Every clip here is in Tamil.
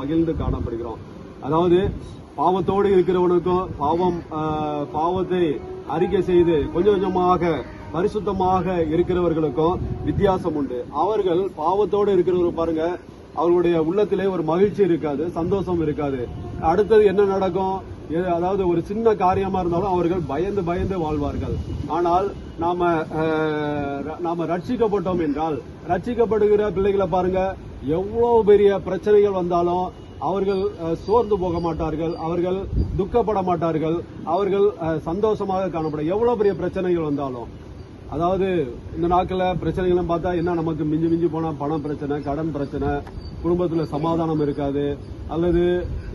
மகிழ்ந்து காணப்படுகிறோம். அதாவது பாவத்தோடு இருக்கிறவனுக்கும் பாவத்தை அறிக்கை செய்து கொஞ்சம் கொஞ்சமாக பரிசுத்தமாக இருக்கிறவர்களுக்கும் வித்தியாசம் உண்டு. அவர்கள் பாவத்தோடு இருக்கிறவர்கள் பாருங்க, அவர்களுடைய உள்ளத்திலே ஒரு மகிழ்ச்சி இருக்காது, சந்தோஷம் இருக்காது. அடுத்தது என்ன நடக்கும்? அதாவது ஒரு சின்ன காரியமா இருந்தாலும் அவர்கள் பயந்து பயந்து வாழ்வார்கள். ஆனால் நாம ரட்சிக்கப்பட்டோம் என்றால், ரட்சிக்கப்படுகிற பிள்ளைகளை பாருங்க, எவ்வளவு பெரிய பிரச்சனைகள் வந்தாலும் அவர்கள் சோர்ந்து போக மாட்டார்கள், அவர்கள் துக்கப்பட மாட்டார்கள், அவர்கள் சந்தோஷமாக காணப்பட. எவ்வளவு பெரிய பிரச்சனைகள் வந்தாலும், அதாவது இந்த நாட்களில் பிரச்சனைகளும் பார்த்தா என்ன, நமக்கு மிஞ்சி மிஞ்சி போனா பண பிரச்சனை, கடன் பிரச்சனை, குடும்பத்துல சமாதானம் இருக்காது, அல்லது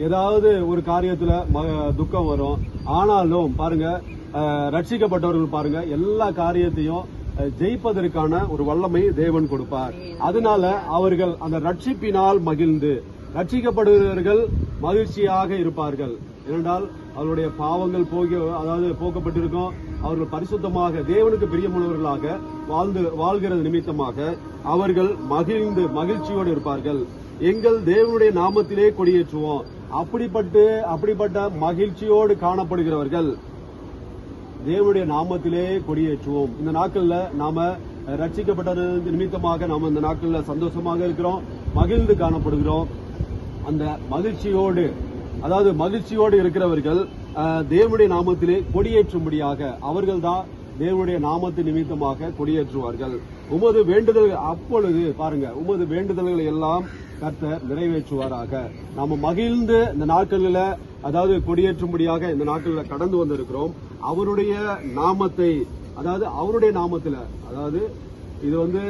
ஏதாவது ஒரு காரியத்துல துக்கம் வரும். ஆனாலும் பாருங்க, ரட்சிக்கப்பட்டவர்கள் பாருங்க, எல்லா காரியத்தையும் ஜெயிப்பதற்கான ஒரு வல்லமை தேவன் கொடுப்பார். அதனால அவர்கள் அந்த ரட்சிப்பினால் மகிழ்ந்து, ரட்சிக்கப்படுகிறவர்கள் மகிழ்ச்சியாக இருப்பார்கள். ஏனென்றால் அவருடைய பாவங்கள் போக்கப்பட்டிருக்கும். அவர்கள் பரிசுத்தமாக தேவனுக்கு பிரியமுள்ளவர்களாக வாழ்கிறது நிமித்தமாக அவர்கள் மகிழ்ச்சியோடு இருப்பார்கள். எங்கள் தேவனுடைய நாமத்திலே கொடியேற்றுவோம். அப்படிப்பட்ட மகிழ்ச்சியோடு காணப்படுகிறவர்கள் தேவனுடைய நாமத்திலே கொடியேற்றுவோம். இந்த நாட்கள்ல நாம ரட்சிக்கப்பட்டது நிமித்தமாக நாம இந்த நாட்கள்ல சந்தோஷமாக இருக்கிறோம், மகிழ்ந்து காணப்படுகிறோம். அந்த மகிழ்ச்சியோடு இருக்கிறவர்கள் தேவனுடைய நாமத்திலே கொடியேற்றும்படியாக அவர்கள் தான் தேவனுடைய நாமத்தின் நிமித்தமாக கொடியேற்றுவார்கள். உமது வேண்டுதல்கள், அப்பொழுது பாருங்க, உமது வேண்டுதல்களை எல்லாம் கர்த்தர் நிறைவேற்றுவாராக. நாம மகிழ்ந்து இந்த நாட்களில், அதாவது கொடியேற்றும்படியாக இந்த நாட்களில் கடந்து வந்திருக்கிறோம். அவருடைய நாமத்தை, அவருடைய நாமத்தில், இது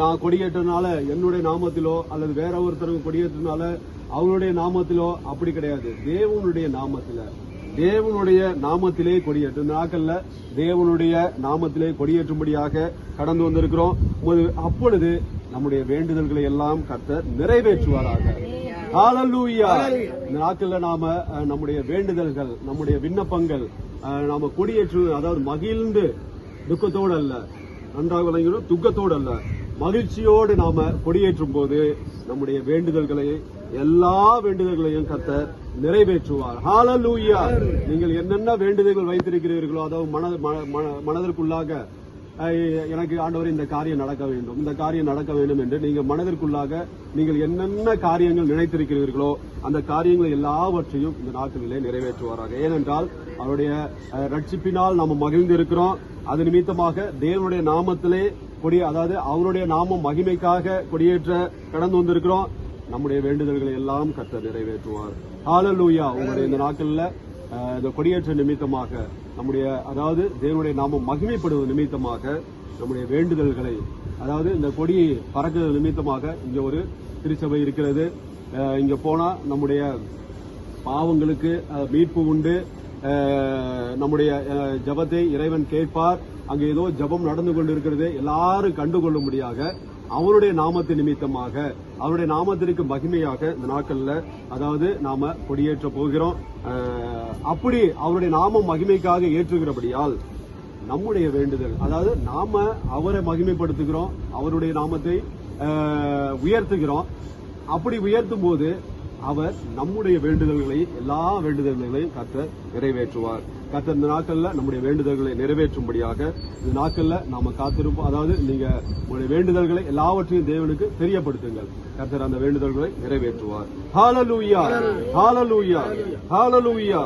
நான் கொடியேற்றனால என்னுடைய நாமத்திலோ அல்லது வேற ஒருத்தருக்கு கொடியேற்றனால அவருடைய நாமத்திலோ அப்படி கிடையாது. தேவனுடைய நாமத்திலே கொடியேற்று நாட்கள்ல தேவனுடைய நாமத்திலே கொடியேற்றும்படியாக கடந்து வந்திருக்கிறோம். அப்பொழுது நம்முடைய வேண்டுதல்களை எல்லாம் கர்த்தர் நிறைவேற்றுவாராக. ஹல்லேலூயா. இந்த நாட்கள்ல நாம நம்முடைய வேண்டுதல்கள், நம்முடைய விண்ணப்பங்கள் நாம கொடியேற்று, மகிழ்ந்து, துக்கத்தோடு அல்ல, நன்றாக விளங்கணும், துக்கத்தோடு அல்ல, மகிழ்ச்சியோடு நாம கொடியேற்றும் போது நம்முடைய எல்லா வேண்டுதல்களையும் கர்த்தர் நிறைவேற்றுவார். ஹல்லேலூயா. நீங்கள் என்னென்ன வேண்டுதல்கள் வைத்திருக்கிறீர்களோ, அதாவது மனதிற்குள்ளாக எனக்கு ஆண்டவர் இந்த காரியம் நடக்க வேண்டும், இந்த காரியம் நடக்க வேண்டும் என்று நீங்கள் மனதிற்குள்ளாக நீங்கள் என்னென்ன காரியங்கள் நினைத்திருக்கிறீர்களோ அந்த காரியங்களை எல்லாவற்றையும் இந்த நாட்களிலே நிறைவேற்றுவாராக. ஏனென்றால் அவருடைய ரட்சிப்பினால் நாம் மகிழ்ந்து இருக்கிறோம். அது நிமித்தமாக தேவனுடைய நாமத்திலே அவருடைய நாமம் மகிமைக்காக கொடியேற்ற கடந்து வந்திருக்கிறோம். நம்முடைய வேண்டுதல்களை எல்லாம் கர்த்தர் நிறைவேற்றுவார். ஹல்லேலூயா. உங்களுடைய இந்த நாட்களில் இந்த கொடியேற்ற நிமித்தமாக நம்முடைய தேவனுடைய நாமம் மகிமைப்படுவது நிமித்தமாக நம்முடைய வேண்டுதல்களை, இந்த கொடி பறக்கிறது நிமித்தமாக இங்க ஒரு திருச்சபை இருக்கிறது. இங்க போனா நம்முடைய பாவங்களுக்கு மீட்பு உண்டு. நம்முடைய ஜபத்தை இறைவன் கேட்பார். அங்க ஏதோ ஜபம் நடந்து கொண்டிருக்கிறது எல்லாரும் கண்டுகொள்ளும்படியாக அவருடைய நாமத்தின் நிமித்தமாக, அவருடைய நாமத்திற்கு மகிமையாக இந்த நாட்கள்ல நாம கொடியேற்ற போகிறோம். அப்படி அவருடைய நாமம் மகிமைக்காக ஏற்றுகிறபடியால் நம்முடைய வேண்டுதல், நாம அவரை மகிமைப்படுத்துகிறோம், அவருடைய நாமத்தை உயர்த்துகிறோம். அப்படி உயர்த்தும் போது அவர் நம்முடைய எல்லா வேண்டுதல்களையும் கர்த்தர் நிறைவேற்றுவார். கர்த்தர் இந்த நாட்கள்ல நம்முடைய வேண்டுதல்களை நிறைவேற்றும்படியாக இந்த நாட்கள்ல நாம காத்திருப்போம். நீங்க உங்களுடைய வேண்டுதல்களை எல்லாவற்றையும் தேவனுக்கு தெரியப்படுத்துங்கள். கர்த்தர் அந்த வேண்டுதல்களை நிறைவேற்றுவார். ஹல்லேலூயா. ஹல்லேலூயா. ஹல்லேலூயா.